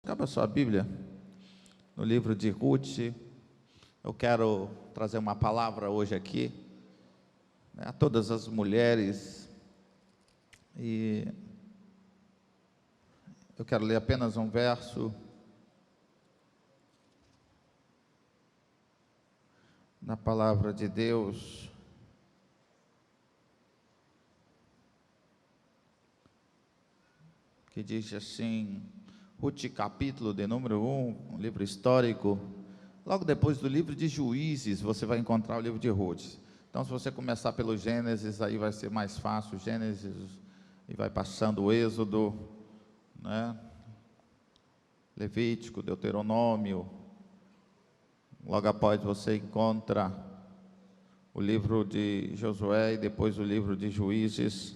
Abra sua Bíblia no livro de Ruth. Eu quero trazer uma palavra hoje aqui, a todas as mulheres, e eu quero ler apenas um verso na palavra de Deus, que diz assim, Ruth, capítulo de número 1, um livro histórico. Logo depois do livro de Juízes, você vai encontrar o livro de Ruth. Então, se você começar pelo Gênesis, aí vai ser mais fácil, Gênesis, e vai passando o Êxodo, né? Levítico, Deuteronômio. Logo após você encontra o livro de Josué e depois o livro de Juízes.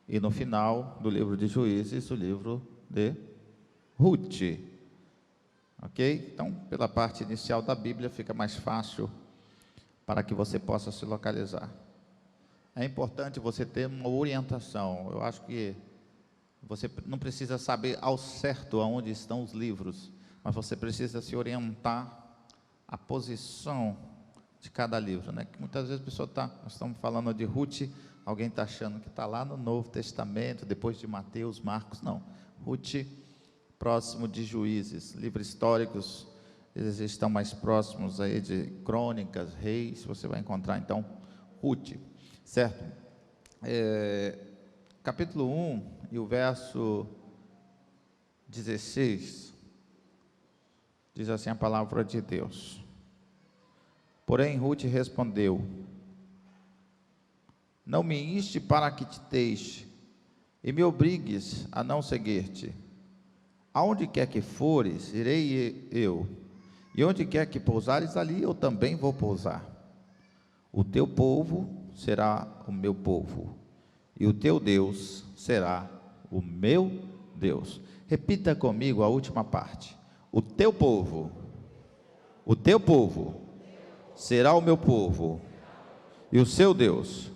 E no final do livro de Juízes, o livro de Ruth. Ok? Então, pela parte inicial da Bíblia, fica mais fácil para que você possa se localizar. É importante você ter uma orientação. Eu acho que você não precisa saber ao certo aonde estão os livros, mas você precisa se orientar a posição de cada livro, né? Que muitas vezes a pessoa nós estamos falando de Ruth, alguém está achando que está lá no Novo Testamento, depois de Mateus, Marcos. Não, Ruth, próximo de Juízes. Livros históricos, eles estão mais próximos aí de Crônicas, Reis. Você vai encontrar então Ruth, certo? Capítulo 1 e o verso 16 diz assim a palavra de Deus: porém Ruth respondeu: não me inste para que te deixe e me obrigues a não seguir-te. Aonde quer que fores, irei eu, e onde quer que pousares, ali eu também vou pousar. O teu povo será o meu povo, e o teu Deus será o meu Deus. Repita comigo a última parte. O teu povo será o meu povo, e o seu Deus,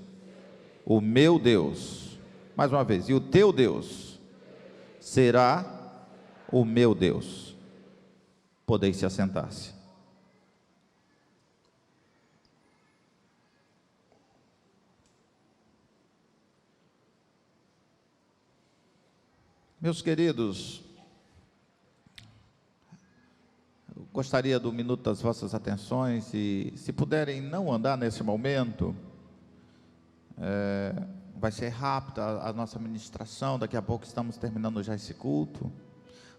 o meu Deus. Mais uma vez, e o teu Deus será o meu Deus. Podeis se assentar-se. Meus queridos, eu gostaria do minuto das vossas atenções, e se puderem não andar nesse momento, vai ser rápida a nossa ministração. Daqui a pouco estamos terminando já esse culto.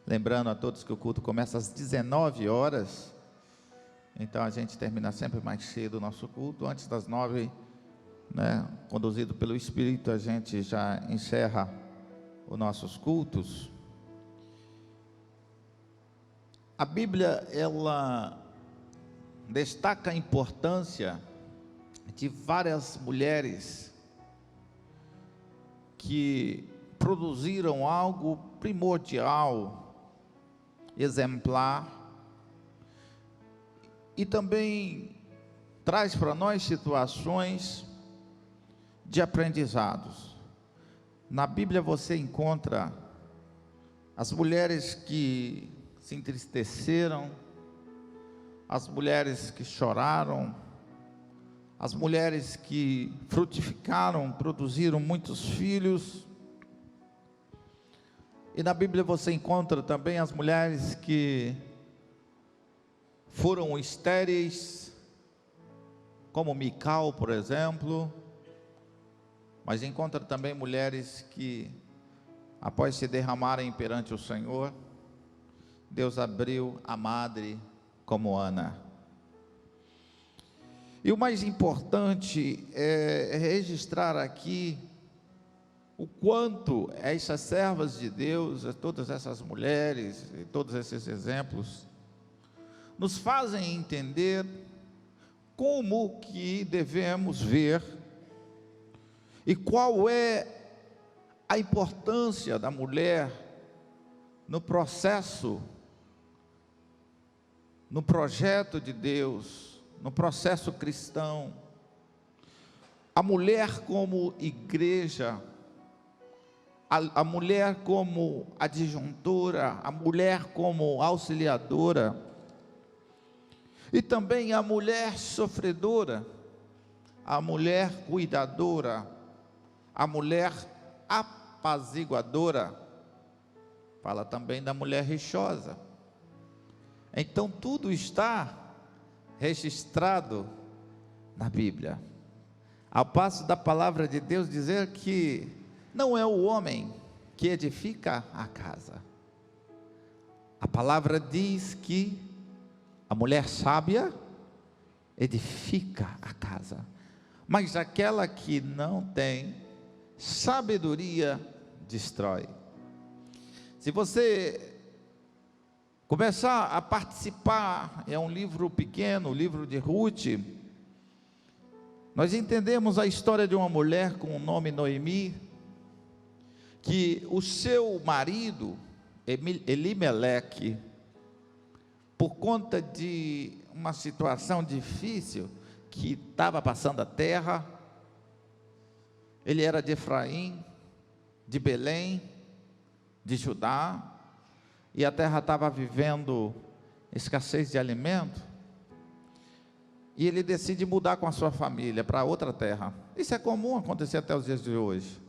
Lembrando a todos que o culto começa às 19 horas, então a gente termina sempre mais cedo o nosso culto, antes das 9, né? Conduzido pelo Espírito, a gente já encerra os nossos cultos. A Bíblia, ela destaca a importância de várias mulheres que produziram algo primordial, exemplar, e também traz para nós situações de aprendizados. Na Bíblia você encontra as mulheres que se entristeceram, as mulheres que choraram, as mulheres que frutificaram, produziram muitos filhos. E na Bíblia você encontra também as mulheres que foram estéreis, como Mical, por exemplo. Mas encontra também mulheres que, após se derramarem perante o Senhor, Deus abriu a madre, como Ana. E o mais importante é registrar aqui o quanto essas servas de Deus, todas essas mulheres, todos esses exemplos, nos fazem entender como que devemos ver e qual é a importância da mulher no processo, no projeto de Deus, no processo cristão. A mulher como igreja, a mulher como adjuntora, a mulher como auxiliadora, e também a mulher sofredora, a mulher cuidadora, a mulher apaziguadora, fala também da mulher rixosa. Então tudo está registrado na Bíblia, ao passo da palavra de Deus dizer que não é o homem que edifica a casa. A palavra diz que a mulher sábia edifica a casa, mas aquela que não tem sabedoria destrói. Se você começar a participar, é um livro pequeno, o livro de Ruth, nós entendemos a história de uma mulher com o nome Noemi, que o seu marido, Elimeleque, por conta de uma situação difícil, que estava passando a terra, ele era de Efraim, de Belém, de Judá, e a terra estava vivendo escassez de alimento, e ele decide mudar com a sua família para outra terra. Isso é comum acontecer até os dias de hoje.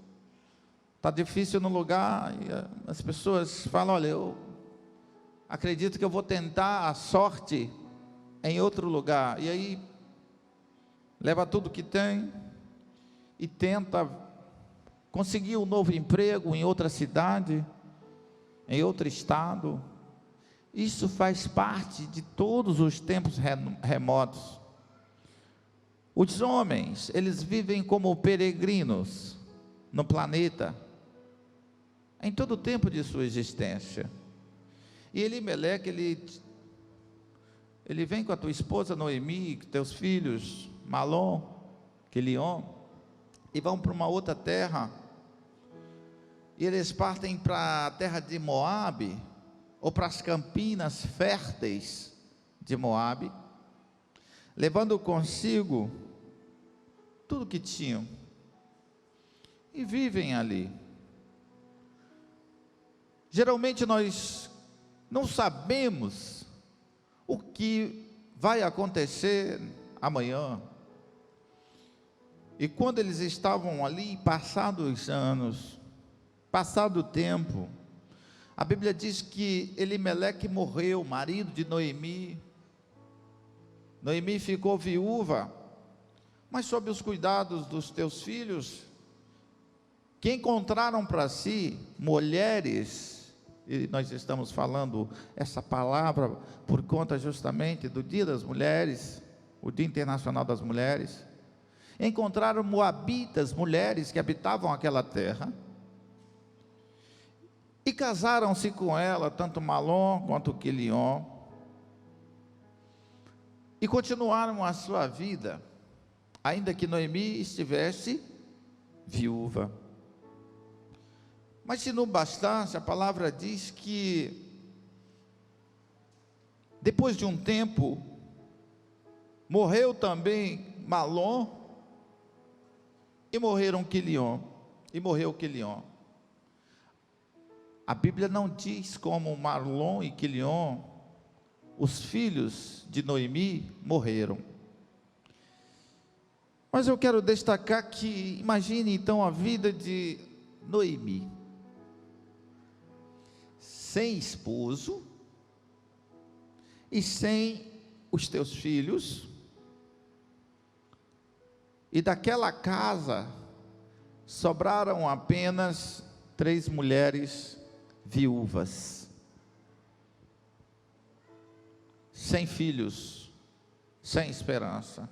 Está difícil no lugar, e as pessoas falam: olha, eu acredito que eu vou tentar a sorte em outro lugar, e aí leva tudo que tem e tenta conseguir um novo emprego em outra cidade, em outro estado. Isso faz parte de todos os tempos remotos. Os homens, eles vivem como peregrinos no planeta, em todo o tempo de sua existência. E Elimeleque, ele vem com a tua esposa Noemi, com teus filhos Malom, Quilion, e vão para uma outra terra, e eles partem para a terra de Moabe, ou para as campinas férteis de Moabe, levando consigo tudo que tinham, e vivem ali. Geralmente nós não sabemos o que vai acontecer amanhã, e quando eles estavam ali, passados os anos, passado o tempo, a Bíblia diz que Elimeleque morreu, marido de Noemi. Noemi ficou viúva, mas sob os cuidados dos teus filhos, que encontraram para si mulheres, e nós estamos falando essa palavra por conta justamente do Dia das Mulheres, o Dia Internacional das Mulheres. Encontraram moabitas, mulheres que habitavam aquela terra, e casaram-se com ela, tanto Malom quanto Quilion, e continuaram a sua vida, ainda que Noemi estivesse viúva. Mas se não bastasse, a palavra diz que depois de um tempo morreu também Malom, e morreu Quilion. A Bíblia não diz como Malom e Quilion, os filhos de Noemi, morreram. Mas eu quero destacar que, imagine então a vida de Noemi, sem esposo e sem os teus filhos, e daquela casa sobraram apenas 3 mulheres viúvas, sem filhos, sem esperança.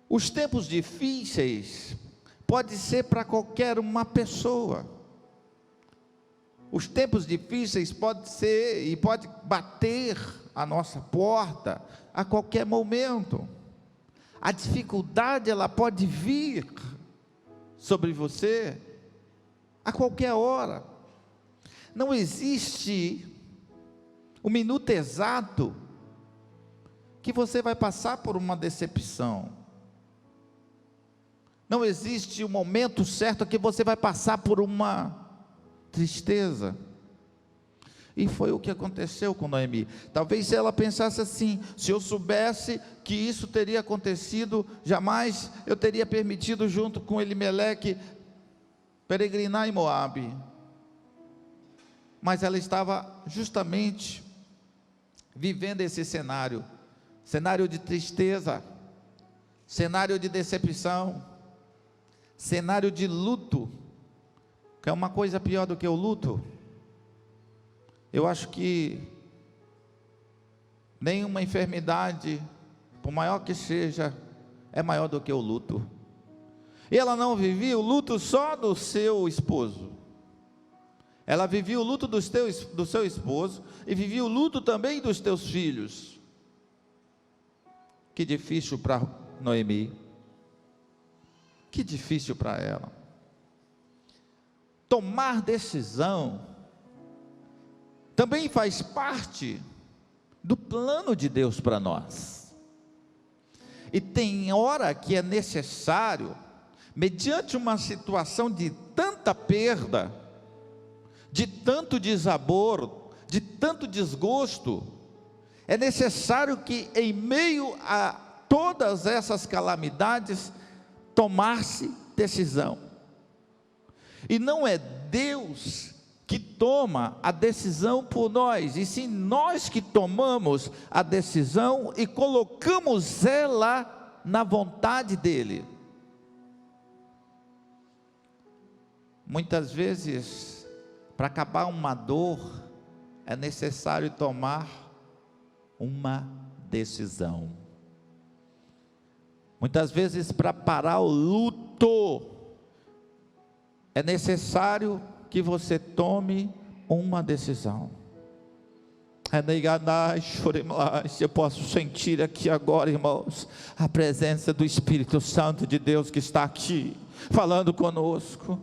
Os tempos difíceis pode ser para qualquer uma pessoa. Os tempos difíceis pode ser e pode bater a nossa porta a qualquer momento. A dificuldade, ela pode vir sobre você a qualquer hora. Não existe um minuto exato que você vai passar por uma decepção. Não existe um momento certo que você vai passar por uma tristeza. E foi o que aconteceu com Noemi. Talvez ela pensasse assim: se eu soubesse que isso teria acontecido, jamais eu teria permitido, junto com Elimeleque, peregrinar em Moabe. Mas ela estava justamente vivendo esse cenário de tristeza, cenário de decepção, cenário de luto, que é uma coisa pior do que o luto. Eu acho que nenhuma enfermidade, por maior que seja, é maior do que o luto. E ela não vivia o luto só do seu esposo, ela vivia o luto do seu esposo, e vivia o luto também dos teus filhos. Que difícil para Noemi, que difícil para ela. Tomar decisão também faz parte do plano de Deus para nós. E tem hora que é necessário, mediante uma situação de tanta perda, de tanto desabor, de tanto desgosto, é necessário que, em meio a todas essas calamidades, tomar-se decisão. E não é Deus que toma a decisão por nós, e sim nós que tomamos a decisão e colocamos ela na vontade dEle. Muitas vezes, para acabar uma dor, é necessário tomar uma decisão. Muitas vezes, para parar o luto, é necessário que você tome uma decisão. Eu posso sentir aqui agora, irmãos, a presença do Espírito Santo de Deus que está aqui, falando conosco.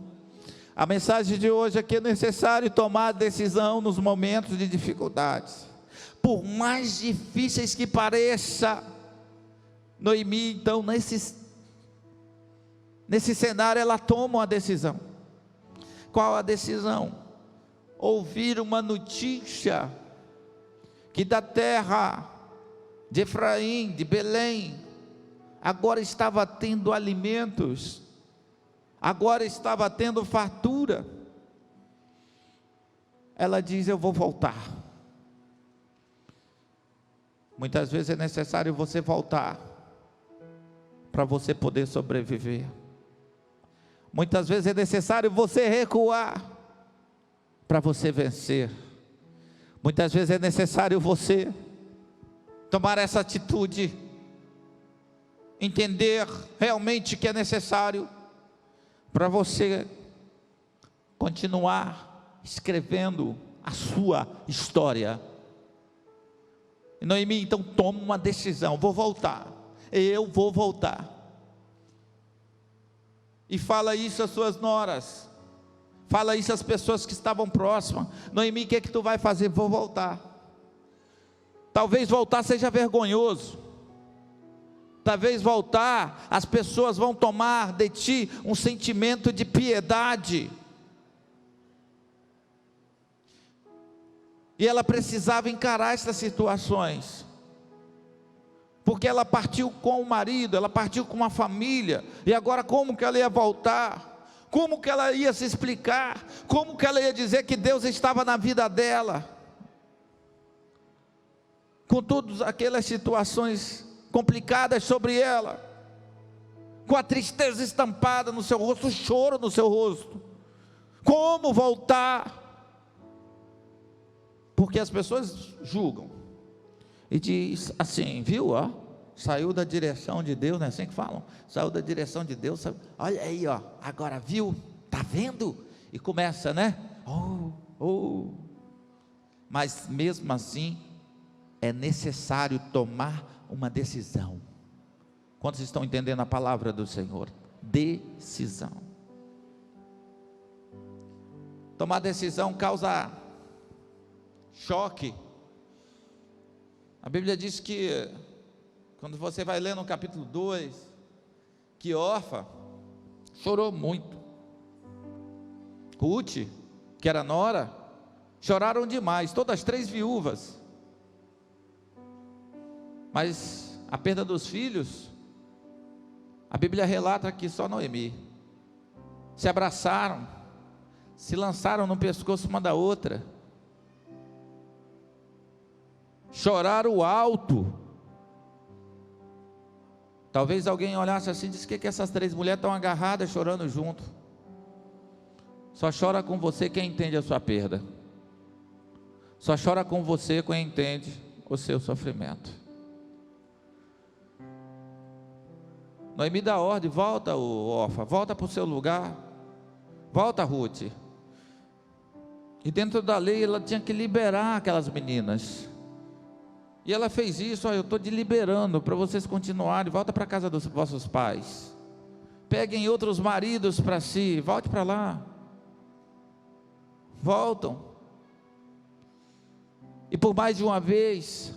A mensagem de hoje é que é necessário tomar decisão nos momentos de dificuldades, por mais difíceis que pareça. Noemi, então, nesse cenário, ela toma uma decisão. Qual a decisão? Ouvir uma notícia que da terra de Efraim, de Belém, agora estava tendo alimentos, agora estava tendo fartura. Ela diz: eu vou voltar. Muitas vezes é necessário você voltar para você poder sobreviver. Muitas vezes é necessário você recuar para você vencer. Muitas vezes é necessário você tomar essa atitude, entender realmente que é necessário para você continuar escrevendo a sua história. E Noemi então toma uma decisão: vou voltar, eu vou voltar. E fala isso às suas noras, fala isso às pessoas que estavam próximas. Noemi, o que é que tu vai fazer? Vou voltar. Talvez voltar seja vergonhoso, talvez voltar, as pessoas vão tomar de ti um sentimento de piedade. E ela precisava encarar essas situações, porque ela partiu com o marido, ela partiu com uma família, e agora como que ela ia voltar? Como que ela ia se explicar? Como que ela ia dizer que Deus estava na vida dela? Com todas aquelas situações complicadas sobre ela, com a tristeza estampada no seu rosto, o choro no seu rosto. Como voltar? Porque as pessoas julgam e diz assim, viu, ó, saiu da direção de Deus, não é assim que falam? Saiu da direção de Deus, sabe? Olha aí, ó, agora viu, tá vendo? E começa, né? Mas mesmo assim, é necessário tomar uma decisão. Quantos estão entendendo a palavra do Senhor? Decisão. Tomar decisão causa choque. A Bíblia diz que, quando você vai ler no capítulo 2, que Orfa, chorou muito. Ruth, que era nora, choraram demais, todas as 3 viúvas. Mas a perda dos filhos, a Bíblia relata que só Noemi. Se abraçaram, se lançaram no pescoço uma da outra, choraram alto. Talvez alguém olhasse assim e disse: que essas 3 mulheres estão agarradas chorando junto? Só chora com você quem entende a sua perda. Só chora com você quem entende o seu sofrimento. Noemi dá ordem: volta, Orfa, volta para o seu lugar, volta, Ruth. E dentro da lei ela tinha que liberar aquelas meninas, e ela fez isso. Eu estou te liberando para vocês continuarem. Volta para a casa dos vossos pais, peguem outros maridos para si, volte para lá. Voltam. E por mais de uma vez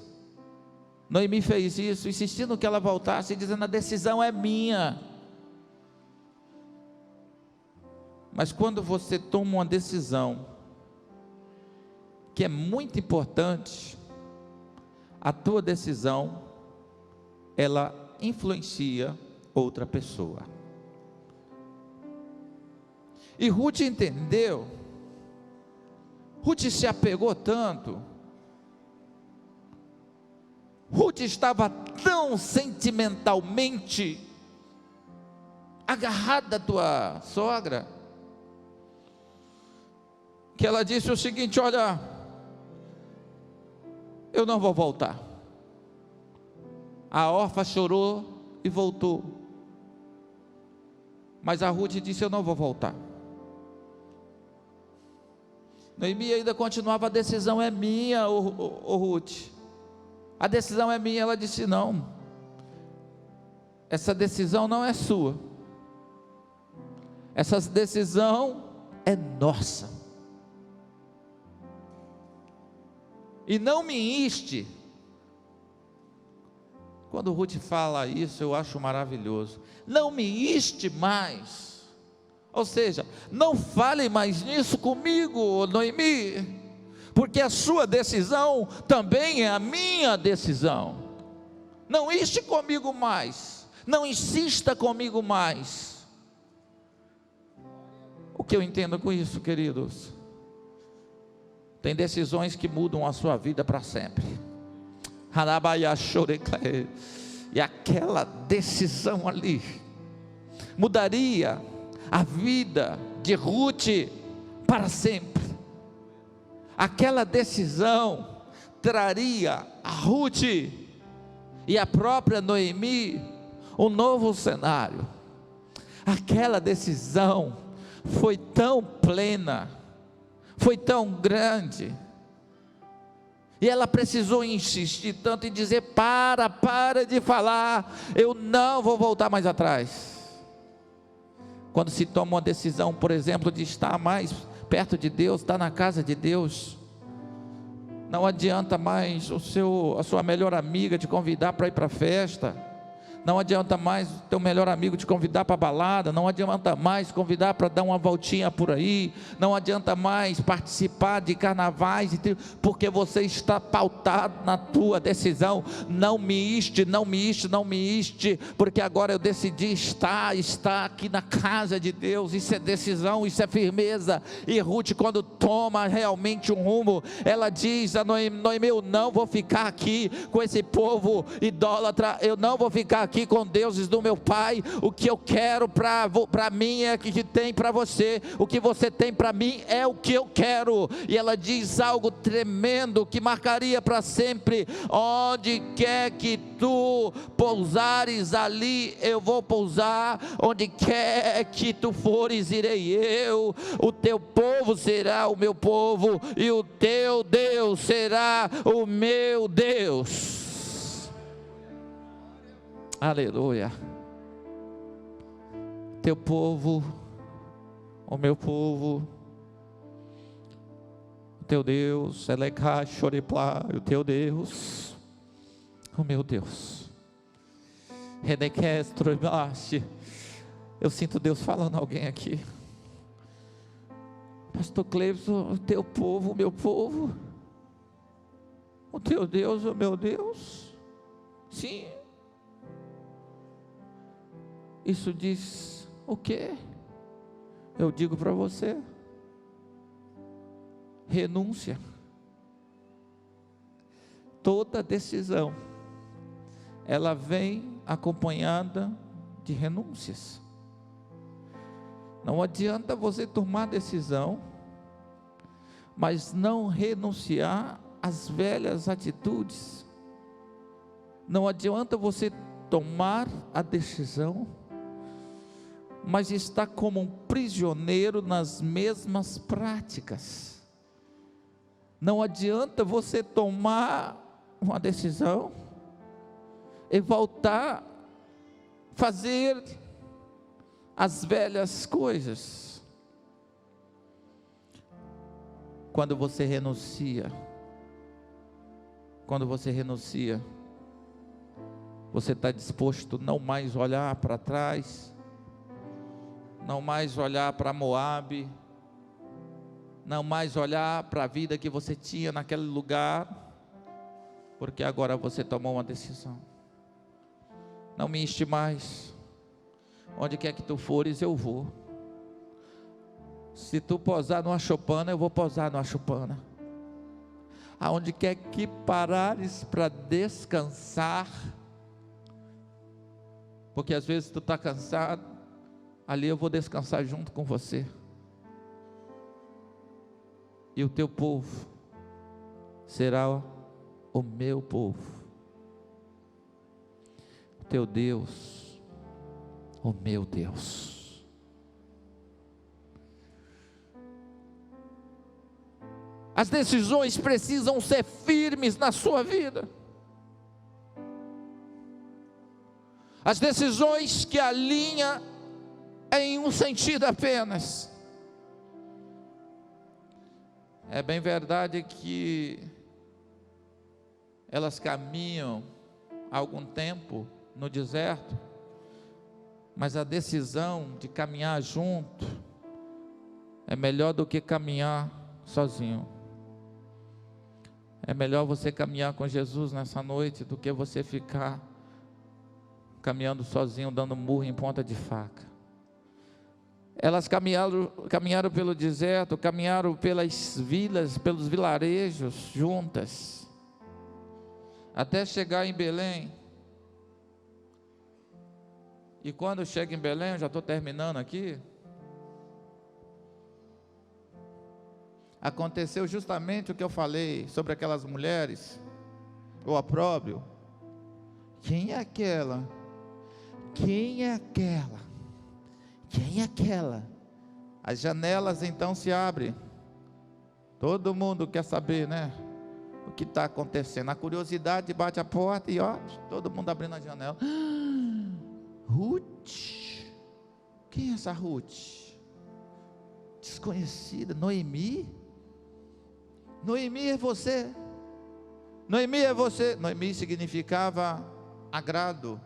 Noemi fez isso, insistindo que ela voltasse, dizendo: a decisão é minha. Mas quando você toma uma decisão que é muito importante, a tua decisão, ela influencia outra pessoa. E Ruth entendeu. Ruth se apegou tanto. Ruth estava tão sentimentalmente agarrada à tua sogra, que ela disse o seguinte: olha, eu não vou voltar. A Orfa chorou e voltou, mas a Ruth disse: eu não vou voltar. Noemi ainda continuava: a decisão é minha, Ruth, a decisão é minha. Ela disse: não, essa decisão não é sua, essa decisão é nossa. E não me inste. Quando Ruth fala isso, eu acho maravilhoso. Não me inste mais. Ou seja, não fale mais nisso comigo, Noemi, porque a sua decisão também é a minha decisão. Não inste comigo mais, não insista comigo mais. O que eu entendo com isso, queridos? Tem decisões que mudam a sua vida para sempre. E aquela decisão ali mudaria a vida de Ruth para sempre. Aquela decisão traria a Ruth e a própria Noemi um novo cenário. Aquela decisão foi tão plena, foi tão grande, e ela precisou insistir tanto em dizer: para de falar, eu não vou voltar mais atrás. Quando se toma uma decisão, por exemplo, de estar mais perto de Deus, estar na casa de Deus, não adianta mais a sua melhor amiga te convidar para ir para a festa, não adianta mais o teu melhor amigo te convidar para a balada, não adianta mais convidar para dar uma voltinha por aí, não adianta mais participar de carnavais, porque você está pautado na tua decisão. Não me inste, porque agora eu decidi estar aqui na casa de Deus. Isso é decisão, isso é firmeza. E Ruth, quando toma realmente um rumo, ela diz a Noemi: eu não vou ficar aqui com esse povo idólatra, eu não vou ficar aqui com deuses do meu pai. O que eu quero para mim é o que tem para você, o que você tem para mim é o que eu quero. E ela diz algo tremendo que marcaria para sempre: onde quer que tu pousares, ali eu vou pousar, onde quer que tu fores, irei eu. O teu povo será o meu povo, e o teu Deus será o meu Deus. Aleluia. Teu povo, o meu povo, o teu Deus, Elekai Choriplá, o teu Deus, o meu Deus. Eu sinto Deus falando a alguém aqui. Pastor Cleibson, o teu povo, o meu povo, o teu Deus, o meu Deus. Sim. Isso diz o quê? Eu digo para você: renúncia. Toda decisão, ela vem acompanhada de renúncias. Não adianta você tomar decisão, mas não renunciar às velhas atitudes. Não adianta você tomar a decisão, mas estar como um prisioneiro nas mesmas práticas. Não adianta você tomar uma decisão e voltar a fazer as velhas coisas. Quando você renuncia, você está disposto não mais olhar para trás, não mais olhar para Moabe, não mais olhar para a vida que você tinha naquele lugar, porque agora você tomou uma decisão. Não me enche mais. Onde quer que tu fores, eu vou. Se tu pousar numa choupana, eu vou pousar numa choupana. Aonde quer que parares para descansar, porque às vezes tu está cansado, ali eu vou descansar junto com você. E o teu povo será o meu povo. O teu Deus, o meu Deus. As decisões precisam ser firmes na sua vida. As decisões que alinham em um sentido apenas. É bem verdade que elas caminham há algum tempo no deserto, mas a decisão de caminhar junto é melhor do que caminhar sozinho. É melhor você caminhar com Jesus nessa noite do que você ficar caminhando sozinho, dando murro em ponta de faca. Elas caminharam pelo deserto, caminharam pelas vilas, pelos vilarejos juntas, até chegar em Belém. E quando chega em Belém, eu já estou terminando aqui, aconteceu justamente o que eu falei sobre aquelas mulheres, o opróbrio. Quem é aquela? Quem é aquela? Quem é aquela? As janelas então se abrem. Todo mundo quer saber, né? O que está acontecendo. A curiosidade bate a porta e ó, todo mundo abrindo a janela. Ruth? Quem é essa Ruth? Desconhecida. Noemi? Noemi é você. Noemi é você. Noemi significava agrado.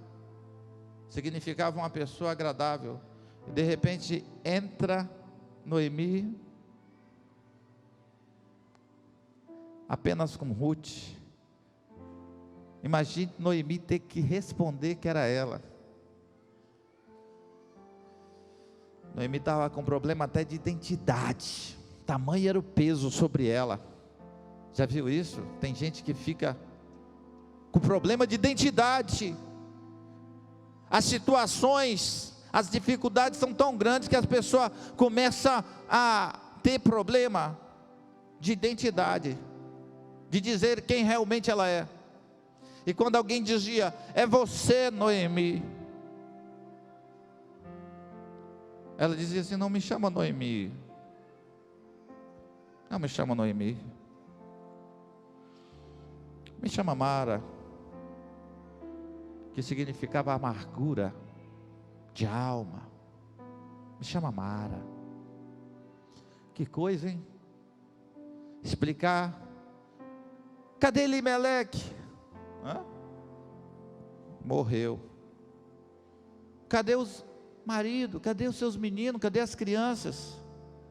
Significava uma pessoa agradável. E de repente entra Noemi apenas com Ruth. Imagine Noemi ter que responder que era ela. Noemi estava com problema até de identidade. Tamanho era o peso sobre ela. Já viu isso? Tem gente que fica com problema de identidade. As situações, as dificuldades são tão grandes que as pessoas começam a ter problema de identidade, de dizer quem realmente ela é. E quando alguém dizia, é você, Noemi, ela dizia assim, não me chama Noemi, não me chama Noemi, me chama Mara, que significava amargura de alma. Me chama Mara. Que coisa, hein? Explicar. Cadê Elimeleque? Morreu. Cadê os marido, cadê os seus meninos, cadê as crianças?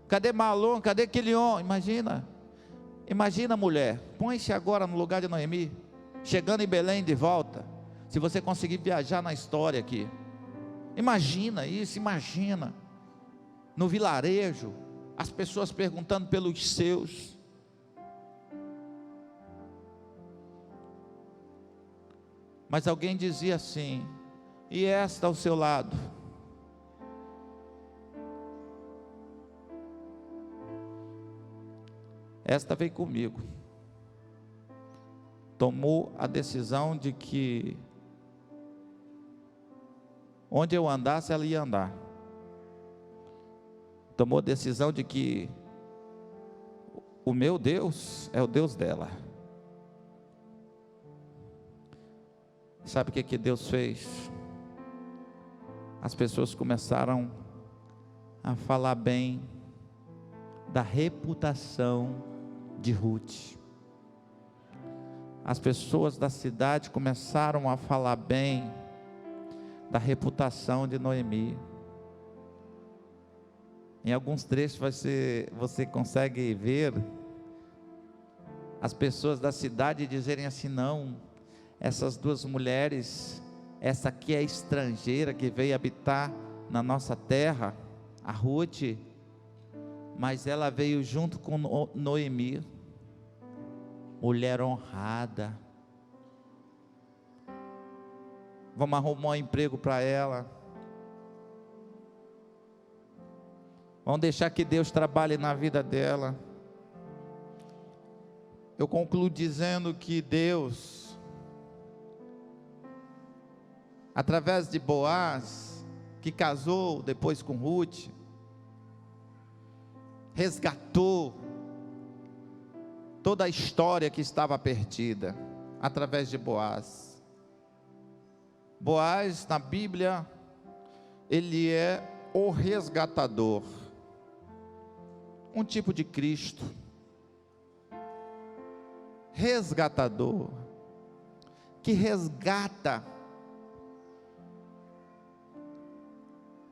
Cadê Malom, cadê Quilion? Imagina mulher, põe-se agora no lugar de Noemi, chegando em Belém de volta, se você conseguir viajar na história aqui, imagina isso, imagina, no vilarejo, as pessoas perguntando pelos seus, mas alguém dizia assim, e esta ao seu lado? Esta veio comigo, tomou a decisão de que onde eu andasse ela ia andar, tomou a decisão de que o meu Deus é o Deus dela. Sabe o que Deus fez? As pessoas começaram a falar bem da reputação de Ruth. As pessoas da cidade começaram a falar bem da reputação de Noemi. Em alguns trechos você consegue ver as pessoas da cidade dizerem assim: não, essas duas mulheres, essa aqui é estrangeira que veio habitar na nossa terra, a Ruth, mas ela veio junto com Noemi, mulher honrada, vamos arrumar um emprego para ela, vamos deixar que Deus trabalhe na vida dela. Eu concluo dizendo que Deus, através de Boaz, que casou depois com Ruth, resgatou toda a história que estava perdida, através de Boaz. Boaz, na Bíblia, ele é o resgatador, um tipo de Cristo, resgatador, que resgata,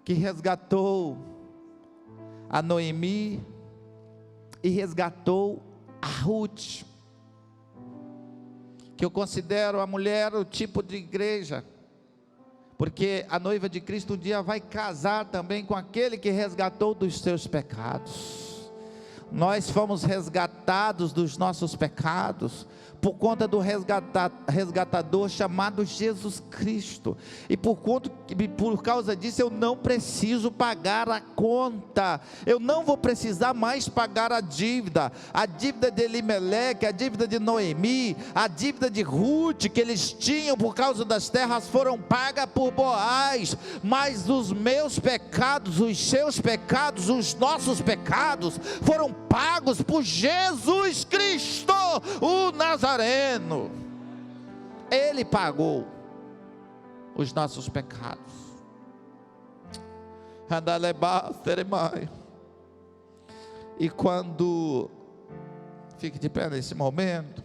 que resgatou a Noemi e resgatou a Ruth, que eu considero a mulher o tipo de igreja, porque a noiva de Cristo um dia vai casar também com aquele que resgatou dos seus pecados. Nós fomos resgatados dos nossos pecados por conta do resgatador chamado Jesus Cristo, e por causa disso eu não preciso pagar a conta, eu não vou precisar mais pagar a dívida de Elimeleque, a dívida de Noemi, a dívida de Ruth que eles tinham por causa das terras foram pagas por Boaz, mas os meus pecados, os seus pecados, os nossos pecados foram pagos por Jesus Cristo, o Nazareno. Ele pagou os nossos pecados. E quando, fique de pé nesse momento,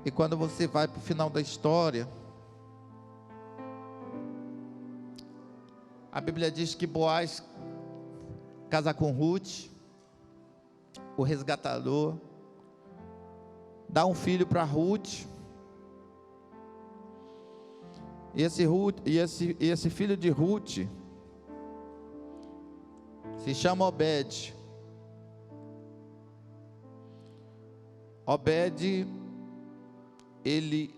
e quando você vai para o final da história, a Bíblia diz que Boaz casa com Ruth, o resgatador, dá um filho para Ruth, e esse filho de Ruth se chama Obed. Obed, ele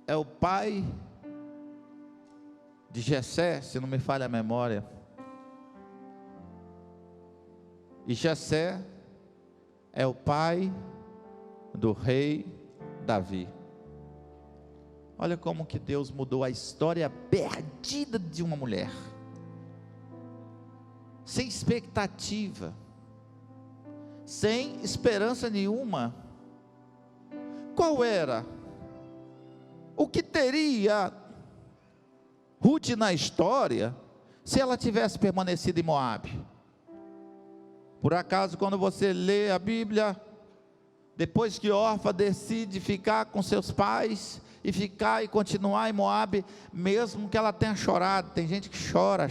é o pai de Jessé, se não me falha a memória, e Jessé é o pai do rei Davi. Olha como que Deus mudou a história perdida de uma mulher, sem expectativa, sem esperança nenhuma. Qual era? O que teria Ruth na história se ela tivesse permanecido em Moabe? Por acaso, quando você lê a Bíblia, depois que Orfa decide ficar com seus pais, e ficar e continuar em Moabe, mesmo que ela tenha chorado. Tem gente que chora,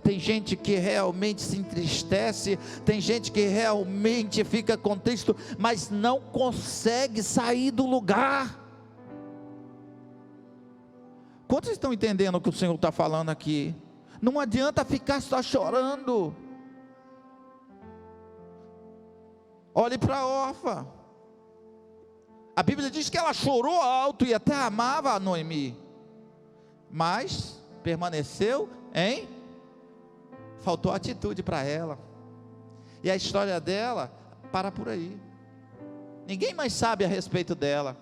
tem gente que realmente se entristece, tem gente que realmente fica contriste, mas não consegue sair do lugar. Quantos estão entendendo o que o Senhor está falando aqui? Não adianta ficar só chorando. Olhe para a órfã. A Bíblia diz que ela chorou alto e até amava a Noemi, mas permaneceu em, faltou atitude para ela, e a história dela para por aí. Ninguém mais sabe a respeito dela.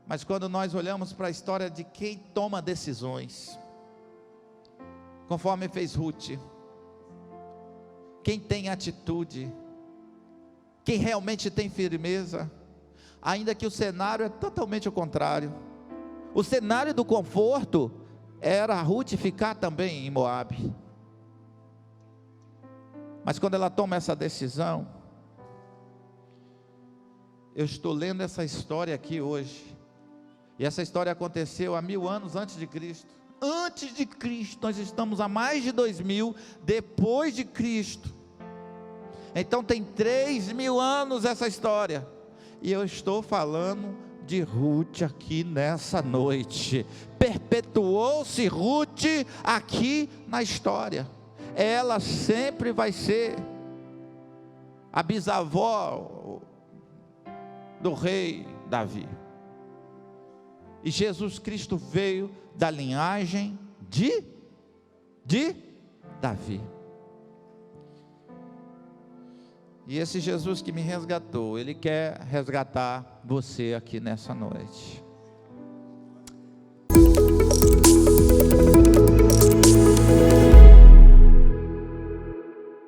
Mas quando nós olhamos para a história de quem toma decisões, conforme fez Ruth, quem tem atitude, quem realmente tem firmeza, ainda que o cenário é totalmente o contrário. O cenário do conforto era a Ruth ficar também em Moabe, mas quando ela toma essa decisão, eu estou lendo essa história aqui hoje, e essa história aconteceu há 1000 anos antes de Cristo. Antes de Cristo, nós estamos a mais de 2000 depois de Cristo. Então tem 3000 anos essa história, e eu estou falando de Ruth aqui nessa noite. Perpetuou-se Ruth aqui na história. Ela sempre vai ser a bisavó do rei Davi, e Jesus Cristo veio da linhagem de Davi. E esse Jesus que me resgatou, Ele quer resgatar você aqui nessa noite.